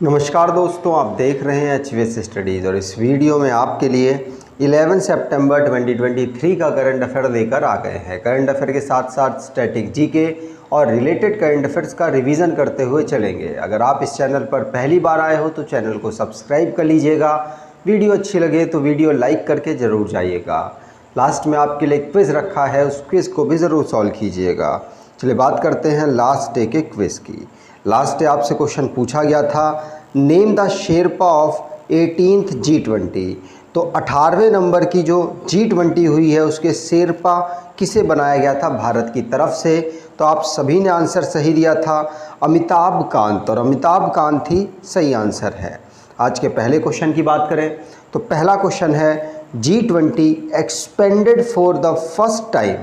नमस्कार दोस्तों, आप देख रहे हैं HVS स्टडीज़ और इस वीडियो में आपके लिए 11 सितंबर 2023 का करंट अफेयर लेकर आ गए हैं। करंट अफेयर के साथ साथ स्टैटिक जीके और रिलेटेड करंट अफेयर्स का रिवीजन करते हुए चलेंगे। अगर आप इस चैनल पर पहली बार आए हो तो चैनल को सब्सक्राइब कर लीजिएगा। वीडियो अच्छी लगे तो वीडियो लाइक करके ज़रूर जाइएगा। लास्ट में आपके लिए क्विज़ रखा है, उस क्विज़ को भी ज़रूर सॉल्व कीजिएगा। चलिए बात करते हैं लास्ट डे के क्विज़ की। लास्ट डे आपसे क्वेश्चन पूछा गया था, name the Sherpa of 18th G20। तो 18वें नंबर की जो G20 हुई है उसके शेरपा किसे बनाया गया था भारत की तरफ से। तो आप सभी ने आंसर सही दिया था, अमिताभ कांत, और अमिताभ कांत ही सही आंसर है। आज के पहले क्वेश्चन की बात करें तो पहला क्वेश्चन है, G20 expanded for the first time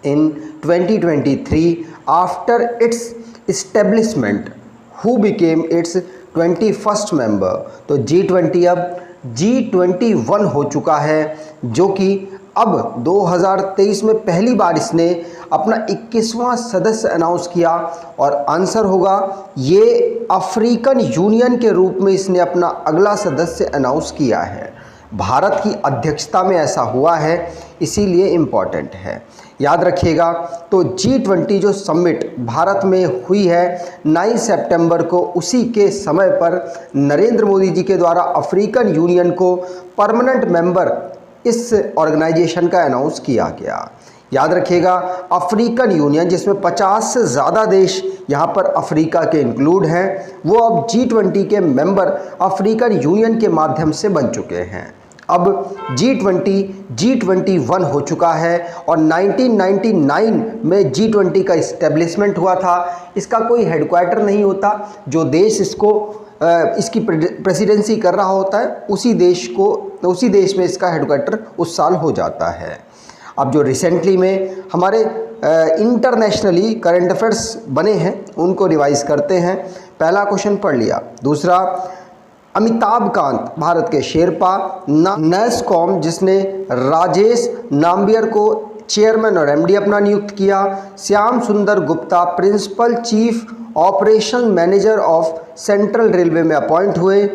in 2023 after it's establishment, who became it's 21st member. तो G20 अब G21 हो चुका है, जो कि अब 2023 में पहली बार इसने अपना 21वां सदस्य अनाउंस किया। और आंसर होगा, ये अफ्रीकन यूनियन के रूप में इसने अपना अगला सदस्य अनाउंस किया है। भारत की अध्यक्षता में ऐसा हुआ है, इसीलिए इम्पॉर्टेंट है, याद रखिएगा। तो G20 जो समिट भारत में हुई है 9 सितंबर को, उसी के समय पर नरेंद्र मोदी जी के द्वारा अफ्रीकन यूनियन को परमानेंट मेंबर इस ऑर्गेनाइजेशन का अनाउंस किया गया। याद रखिएगा, अफ्रीकन यूनियन जिसमें 50 से ज़्यादा देश यहाँ पर अफ्रीका के इंक्लूड हैं, वो अब G20 के मेंबर अफ्रीकन यूनियन के माध्यम से बन चुके हैं। अब G20 G21 हो चुका है और 1999 में G20 का इस्टेब्लिशमेंट हुआ था। इसका कोई हेडक्वार्टर नहीं होता, जो देश इसकी प्रेसिडेंसी कर रहा होता है उसी देश में इसका हेडक्वार्टर उस साल हो जाता है। अब जो रिसेंटली में हमारे इंटरनेशनली करंट अफेयर्स बने हैं उनको रिवाइज करते हैं। पहला क्वेश्चन पढ़ लिया। दूसरा, अमिताभ कांत भारत के शेरपा, नैस्कॉम जिसने राजेश नाम्बियर को चेयरमैन और MD अपना नियुक्त किया, Shyam Sundar Gupta principal chief operation manager of central railway में अपॉइंट हुए,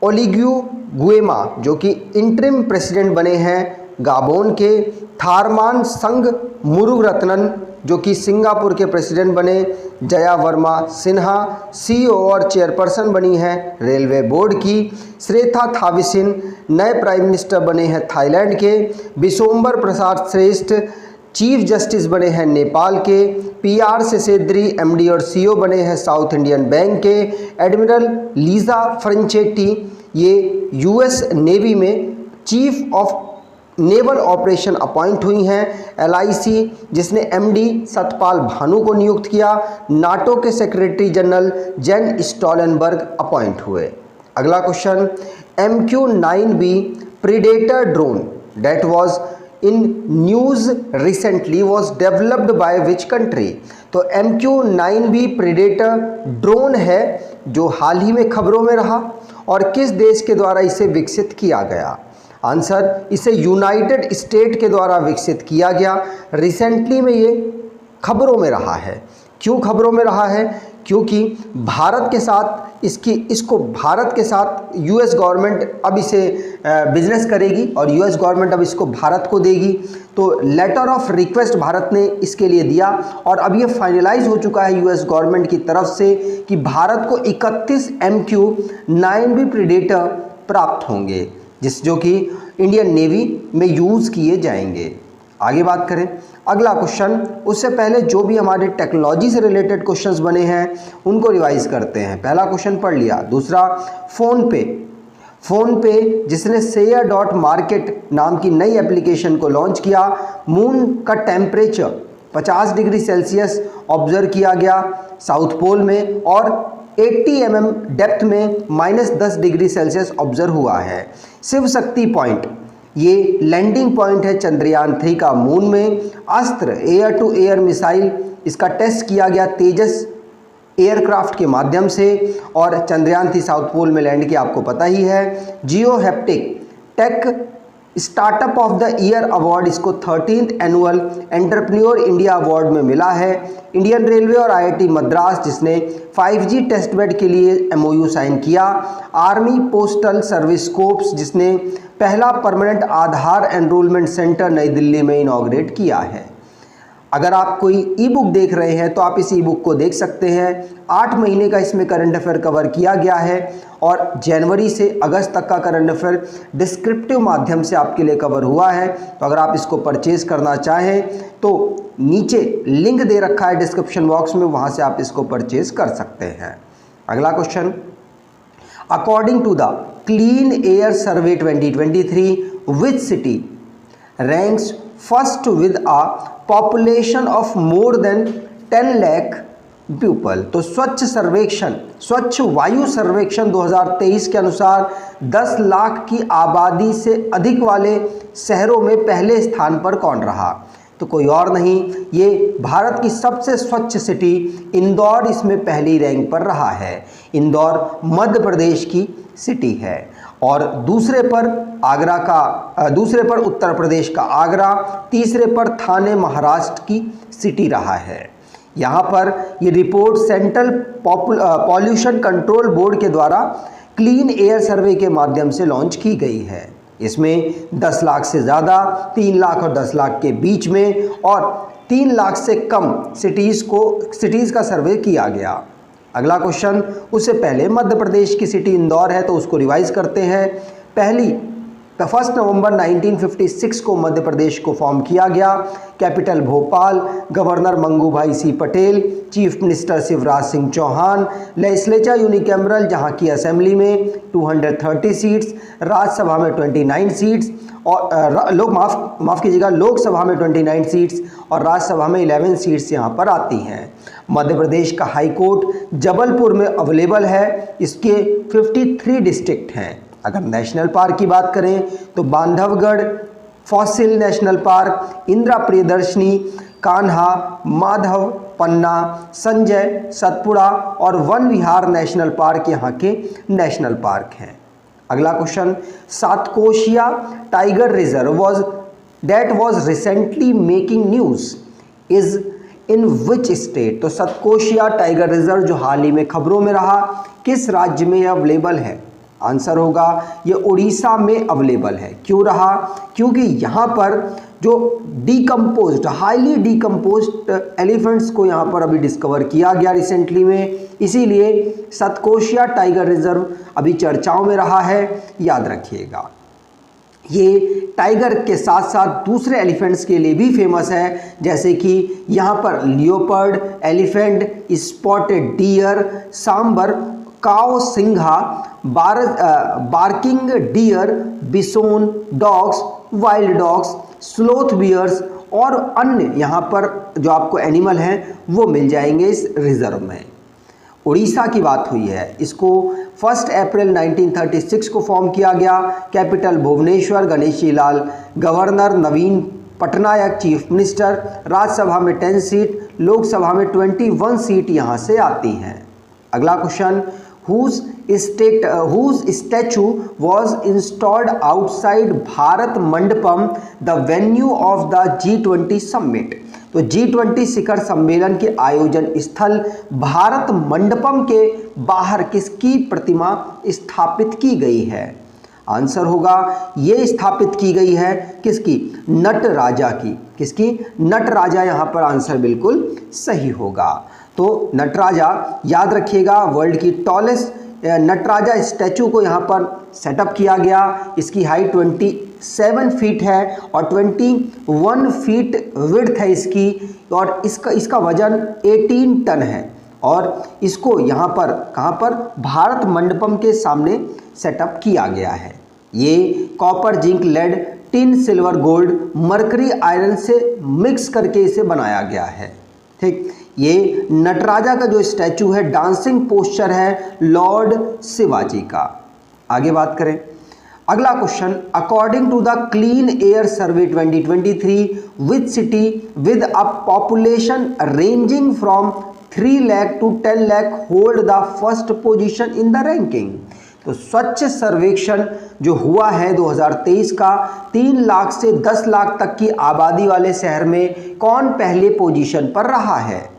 ओलिग्यू गुएमा जो कि इंटरिम प्रेसिडेंट बने हैं गाबोन के, थारमान संग मुरुगरत्नन जो कि सिंगापुर के प्रेसिडेंट बने, जया वर्मा सिन्हा CEO और चेयरपर्सन बनी हैं रेलवे बोर्ड की, श्रेथा थाविसिन नए प्राइम मिनिस्टर बने हैं थाईलैंड के, बिशोम्बर प्रसाद श्रेष्ठ चीफ जस्टिस बने हैं नेपाल के, PR सेसेद्री MD और CEO बने हैं साउथ इंडियन बैंक के, एडमिरल लीजा फ्रेंचेटी ये US नेवी में chief of naval operation appoint हुई हैं, LIC जिसने MD सतपाल भानु को नियुक्त किया, नाटो के सेक्रेटरी जनरल जेन स्टोलनबर्ग अपॉइंट हुए। अगला question, MQ-9B predator drone that was in news recently was developed by which country. तो MQ-9B प्रीडेटर ड्रोन है जो हाल ही में खबरों में रहा, और किस देश के द्वारा इसे विकसित किया गया। आंसर, इसे यूनाइटेड स्टेट के द्वारा विकसित किया गया। रिसेंटली में ये खबरों में रहा है। क्यों खबरों में रहा है? क्योंकि भारत के साथ इसको भारत के साथ US गवर्नमेंट अब इसे बिजनेस करेगी और US गवर्नमेंट अब इसको भारत को देगी। तो लेटर ऑफ रिक्वेस्ट भारत ने इसके लिए दिया और अब ये फाइनलाइज हो चुका है US गवर्नमेंट की तरफ से कि भारत को 31 MQ-9B प्रीडेटर प्राप्त होंगे, जो कि इंडियन नेवी में यूज़ किए जाएंगे। आगे बात करें अगला क्वेश्चन, उससे पहले जो भी हमारे टेक्नोलॉजी से रिलेटेड क्वेश्चंस बने हैं उनको रिवाइज करते हैं। पहला क्वेश्चन पढ़ लिया। दूसरा, फ़ोन पे जिसने शेयर.मार्केट नाम की नई एप्लीकेशन को लॉन्च किया, मून का टेम्परेचर 50 डिग्री सेल्सियस ऑब्जर्व किया गया साउथ पोल में, और 80 mm डेप्थ में -10 डिग्री सेल्सियस ऑब्जर्व हुआ है। शिव शक्ति पॉइंट ये लैंडिंग पॉइंट है चंद्रयान 3 का मून में। अस्त्र एयर टू एयर मिसाइल, इसका टेस्ट किया गया तेजस एयरक्राफ्ट के माध्यम से, और चंद्रयान 3 साउथ पोल में लैंड किया, आपको पता ही है। Jio Haptic tech startup of the year award इसको 13th annual entrepreneur India award में मिला है। इंडियन रेलवे और आईआईटी मद्रास जिसने 5G टेस्ट बेड के लिए MOU साइन किया। आर्मी पोस्टल सर्विस कोर्प्स जिसने पहला परमानेंट आधार एनरोलमेंट सेंटर नई दिल्ली में इनॉग्रेट किया है। अगर आप कोई ई बुक देख रहे हैं तो आप इस ई बुक को देख सकते हैं। 8 महीने का इसमें करंट अफेयर कवर किया गया है और जनवरी से अगस्त तक का करंट अफेयर डिस्क्रिप्टिव माध्यम से आपके लिए कवर हुआ है। तो अगर आप इसको परचेज करना चाहें तो नीचे लिंक दे रखा है डिस्क्रिप्शन बॉक्स में, वहाँ से आप इसको परचेज कर सकते हैं। अगला question, according to the clean air survey 2023 which city ranks first with a population of more than 10 lakh people. तो स्वच्छ वायु सर्वेक्षण 2023 के अनुसार 10 लाख की आबादी से अधिक वाले शहरों में पहले स्थान पर कौन रहा? तो कोई और नहीं, ये भारत की सबसे स्वच्छ सिटी इंदौर इसमें पहली रैंक पर रहा है। इंदौर मध्य प्रदेश की सिटी है और दूसरे पर उत्तर प्रदेश का आगरा, तीसरे पर थाने महाराष्ट्र की सिटी रहा है। यहाँ पर ये report central pollution control board के द्वारा क्लीन एयर सर्वे के माध्यम से लॉन्च की गई है। इसमें 10 लाख से ज़्यादा, 3 लाख और 10 लाख के बीच में और 3 लाख से कम सिटीज़ का सर्वे किया गया। अगला क्वेश्चन, उससे पहले मध्य प्रदेश की सिटी इंदौर है तो उसको रिवाइज करते हैं। 1 नवंबर 1956 को मध्य प्रदेश को फॉर्म किया गया। Capital Bhopal, governor Mangu Bhai C Patel, chief minister Shivraj Singh Chouhan, legislature unicameral जहां की असेंबली में 230 सीट्स, राज्यसभा में 29 सीट्स और लोकसभा में 29 सीट्स और राज्यसभा में 11 सीट्स यहां पर आती हैं। मध्य प्रदेश का हाई कोर्ट जबलपुर में अवेलेबल है। इसके 53 डिस्ट्रिक्ट हैं। अगर नेशनल पार्क की बात करें तो Bandhavgarh fossil national park, Indira Priyadarshini, Kanha, Madhav, Panna, Sanjay, Satpura और वन विहार नेशनल पार्क यहाँ के नेशनल पार्क हैं। अगला question, Satkosia tiger reserve was recently making news is in which state? तो सातकोशिया टाइगर रिजर्व जो हाल ही में खबरों में रहा, किस राज्य में यह अवेलेबल है? आंसर होगा ये उड़ीसा में अवेलेबल है। क्यों रहा? क्योंकि यहाँ पर जो हाईली डिकम्पोज्ड एलिफेंट्स को यहाँ पर अभी डिस्कवर किया गया रिसेंटली में, इसीलिए सातकोशिया टाइगर रिजर्व अभी चर्चाओं में रहा है, याद रखिएगा। ये टाइगर के साथ साथ दूसरे एलिफेंट्स के लिए भी फेमस है, जैसे कि यहाँ पर leopard, elephant, spotted deer, sambar, Kao Singha, barking deer, bison dogs, wild dogs, sloth bears और अन्य यहाँ पर जो आपको एनिमल हैं वो मिल जाएंगे इस रिजर्व में। उड़ीसा की बात हुई है, इसको 1 अप्रैल 1936 को फॉर्म किया गया। कैपिटल भुवनेश्वर, गणेशी लाल गवर्नर, नवीन पटनायक चीफ मिनिस्टर, राज्यसभा में 10 सीट, लोकसभा में 21 सीट यहाँ से आती हैं। अगला question, whose statue was installed outside Bharat Mandapam the venue of the G20 summit? तो G20 शिखर सम्मेलन के आयोजन स्थल भारत मंडपम के बाहर किसकी प्रतिमा स्थापित की गई है? आंसर होगा ये स्थापित की गई है किसकी? नटराजा की। किसकी? नटराजा, यहाँ पर आंसर बिल्कुल सही होगा। तो नटराजा याद रखिएगा, वर्ल्ड की टॉलेस्ट नटराजा स्टैचू को यहाँ पर सेटअप किया गया। इसकी हाइट 27 फीट है और 21 फीट विड्थ है इसकी, और इसका वजन 18 टन है और इसको यहाँ पर कहाँ पर? भारत मंडपम के सामने सेटअप किया गया है। ये copper, zinc, lead, tin, silver, gold, mercury, iron से मिक्स करके इसे बनाया गया है। ठीक, ये नटराजा का जो स्टैचू है डांसिंग पोस्चर है लॉर्ड शिवाजी का। आगे बात करें, अगला question, according to the clean air survey 2023 which city with a population ranging from 3 lakh to 10 lakh hold the first position in the ranking? तो स्वच्छ सर्वेक्षण जो हुआ है 2023 का, 3 लाख से 10 लाख तक की आबादी वाले शहर में कौन पहले पोजीशन पर रहा है?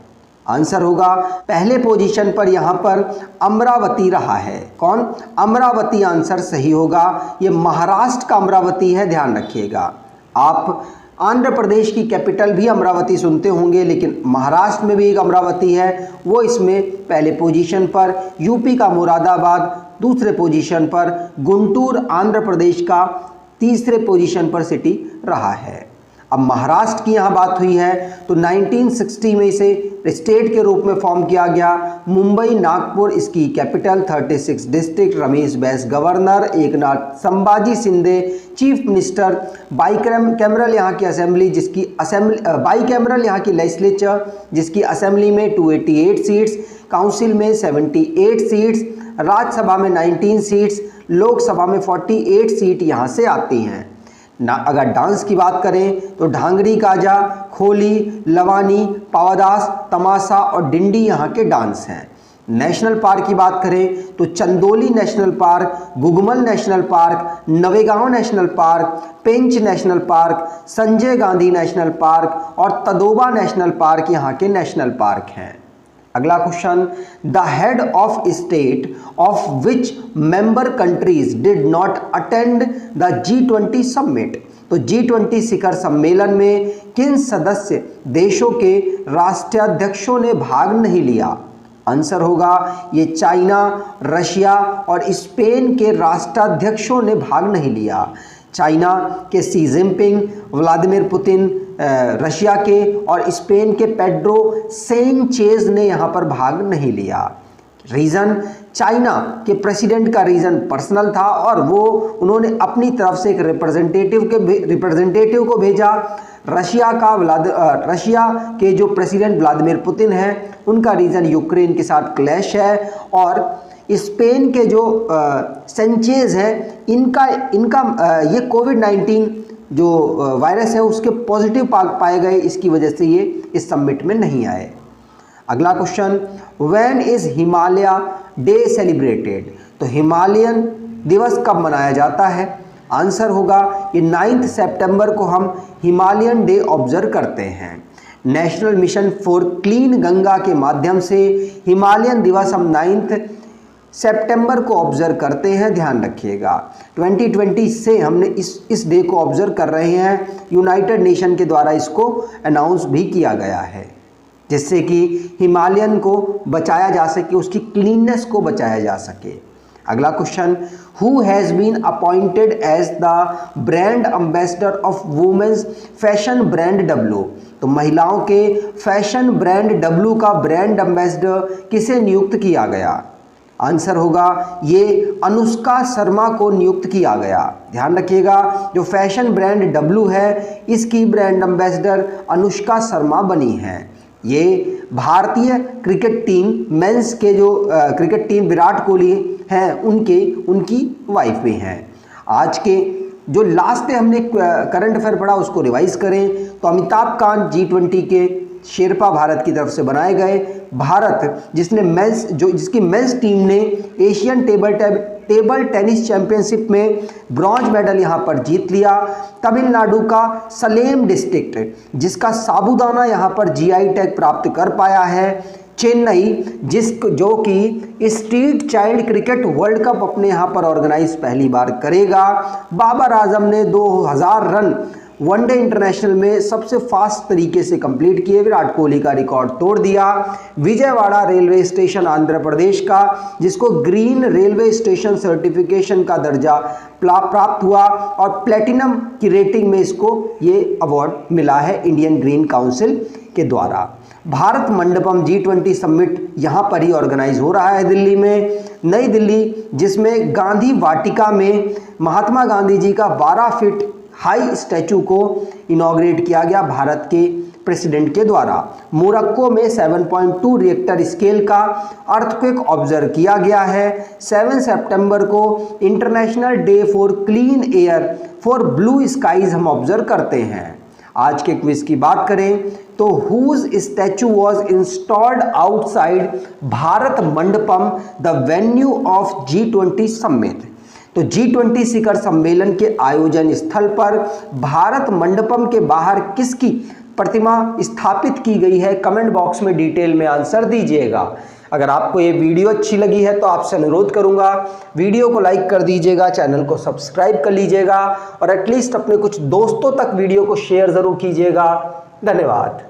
आंसर होगा पहले पोजीशन पर यहाँ पर अमरावती रहा है। कौन? अमरावती आंसर सही होगा। ये महाराष्ट्र का अमरावती है, ध्यान रखिएगा। आप आंध्र प्रदेश की कैपिटल भी अमरावती सुनते होंगे, लेकिन महाराष्ट्र में भी एक अमरावती है, वो इसमें पहले पोजीशन पर। यूपी का मुरादाबाद दूसरे पोजीशन पर। गुंटूर आंध्र प्रदेश का तीसरे पोजीशन पर सिटी रहा है। अब महाराष्ट्र की यहाँ बात हुई है तो 1960 में इसे स्टेट के रूप में फॉर्म किया गया। मुंबई, नागपुर इसकी capital, 36 district, Ramesh Bais governor, Eknath Sambhaji Shinde chief minister, bicameral यहाँ की असेंबली बाईकैमरल यहाँ की लेजिस्लेचर जिसकी असेंबली में 288 सीट्स, काउंसिल में 78 सीट्स, राज्यसभा में 19 सीट्स, लोकसभा में 48 सीट यहाँ से आती हैं ना। अगर डांस की बात करें तो ढांगरी काजा, खोली, लवानी, पावदास, तमाशा और डिंडी यहाँ के डांस हैं। नेशनल पार्क की बात करें तो Chandoli national park, Gugamal national park, Navegaon national park, Pench national park, Sanjay Gandhi national park और तदोबा नेशनल पार्क यहाँ के नेशनल पार्क हैं। अगला question, the head of state of which member countries did not attend the G20 summit. तो G20 शिखर सम्मेलन में किन सदस्य देशों के राष्ट्राध्यक्षों ने भाग नहीं लिया? आंसर होगा ये चाइना, रशिया और स्पेन के राष्ट्राध्यक्षों ने भाग नहीं लिया। चाइना के Xi Jinping, Vladimir Putin, Russia के और स्पेन के पेड्रो सेंचेज ने यहाँ पर भाग नहीं लिया। रीज़न, चाइना के प्रेसिडेंट का रीज़न पर्सनल था और वो उन्होंने अपनी तरफ से एक रिप्रेजेंटेटिव को भेजा। रशिया के जो प्रेसिडेंट व्लादिमीर पुतिन हैं उनका रीज़न यूक्रेन के साथ क्लैश है। और स्पेन के जो सेंचेज हैं इनका ये कोविड-19 जो वायरस है उसके पॉजिटिव पाए गए, इसकी वजह से ये इस समिट में नहीं आए। अगला question, when is Himalaya day celebrated. तो हिमालयन दिवस कब मनाया जाता है? आंसर होगा ये 9 सितंबर को हम हिमालयन डे ऑब्जर्व करते हैं। National mission for clean Ganga के माध्यम से हिमालयन दिवस हम 9 सितंबर को ऑब्जर्व करते हैं, ध्यान रखिएगा। 2020 से हमने इस डे को ऑब्जर्व कर रहे हैं। यूनाइटेड नेशन के द्वारा इसको अनाउंस भी किया गया है, जिससे कि हिमालयन को बचाया जा सके, उसकी क्लीननेस को बचाया जा सके। अगला question, who has been appointed as the brand ambassador of women's fashion brand W. तो महिलाओं के फैशन ब्रांड डब्लू का ब्रांड एम्बेसडर किसे नियुक्त किया गया? आंसर होगा ये अनुष्का शर्मा को नियुक्त किया गया। ध्यान रखिएगा, जो फैशन ब्रांड डब्लू है इसकी ब्रांड एम्बेसडर अनुष्का शर्मा बनी हैं। ये भारतीय क्रिकेट टीम मेंस के जो क्रिकेट टीम विराट कोहली हैं उनकी वाइफ भी हैं। आज के जो लास्ट पे हमने करंट अफेयर पढ़ा उसको रिवाइज करें तो अमिताभ कांत G20 के शेरपा भारत की तरफ से बनाए गए। भारत जिसकी मेंस टीम ने एशियन टेबल टेनिस चैंपियनशिप में ब्रॉन्ज मेडल यहां पर जीत लिया। तमिलनाडु का सलेम डिस्ट्रिक्ट जिसका साबूदाना यहां पर GI टैग प्राप्त कर पाया है। चेन्नई जो कि street child cricket world cup अपने यहाँ पर ऑर्गेनाइज पहली बार करेगा। बाबर आजम ने 2000 रन वनडे इंटरनेशनल में सबसे फास्ट तरीके से कंप्लीट किए, विराट कोहली का रिकॉर्ड तोड़ दिया। विजयवाड़ा रेलवे स्टेशन आंध्र प्रदेश का जिसको ग्रीन रेलवे स्टेशन सर्टिफिकेशन का दर्जा प्राप्त हुआ और प्लेटिनम की रेटिंग में इसको ये अवार्ड मिला है इंडियन ग्रीन काउंसिल के द्वारा। भारत मंडपम G20 समिट यहाँ पर ही ऑर्गेनाइज हो रहा है दिल्ली में, नई दिल्ली, जिसमें गांधी वाटिका में महात्मा गांधी जी का 12 फीट हाई स्टैचू को इनॉग्रेट किया गया भारत के प्रेसिडेंट के द्वारा। मोरक्को में 7.2 रिएक्टर स्केल का अर्थक्वेक ऑब्जर्व किया गया है। 7 सितंबर को international day for clean air for blue skies हम ऑब्जर्व करते हैं। आज के क्विज की बात करें तो whose statue was installed outside Bharat Mandapam the venue of G20 summit. तो G20 शिखर सम्मेलन के आयोजन स्थल पर भारत मंडपम के बाहर किसकी प्रतिमा स्थापित की गई है? कमेंट बॉक्स में डिटेल में आंसर दीजिएगा। अगर आपको ये वीडियो अच्छी लगी है तो आपसे अनुरोध करूंगा वीडियो को लाइक कर दीजिएगा, चैनल को सब्सक्राइब कर लीजिएगा और एटलीस्ट अपने कुछ दोस्तों तक वीडियो को शेयर ज़रूर कीजिएगा। धन्यवाद।